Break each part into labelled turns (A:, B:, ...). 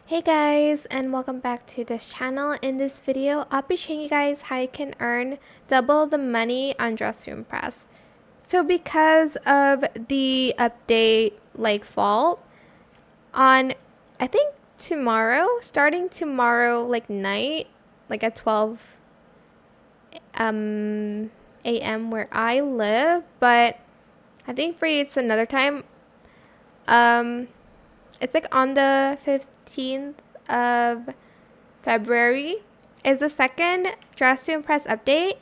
A: Hey guys, and welcome back to this channel. In this video, I'll be showing you guys how you can earn double the money on Dress to Impress. So because of the update fault on I think tomorrow, starting tomorrow night, at 12 a.m. where I live, but I think for you it's another time. It's on the 15th of February is the second Dress to Impress update,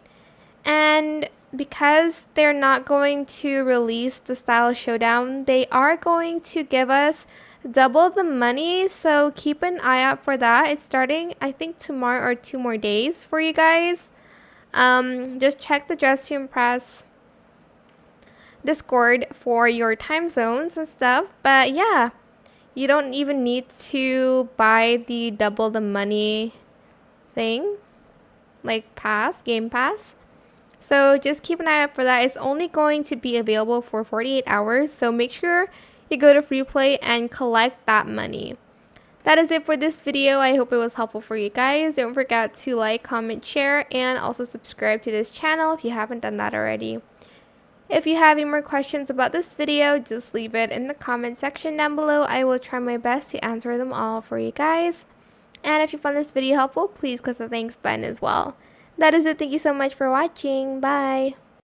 A: and because they're not going to release the Style Showdown, they are going to give us double the money, so keep an eye out for that. It's starting I think tomorrow or 2 more days for you guys. Just check the Dress to Impress Discord for your time zones and stuff, but yeah, you don't even need to buy the double the money thing, game pass. So just keep an eye out for that. It's only going to be available for 48 hours. So make sure you go to free play and collect that money. That is it for this video. I hope it was helpful for you guys. Don't forget to like, comment, share, and also subscribe to this channel if you haven't done that already. If you have any more questions about this video, just leave it in the comment section down below. I will try my best to answer them all for you guys. And if you found this video helpful, please click the thanks button as well. That is it. Thank you so much for watching. Bye.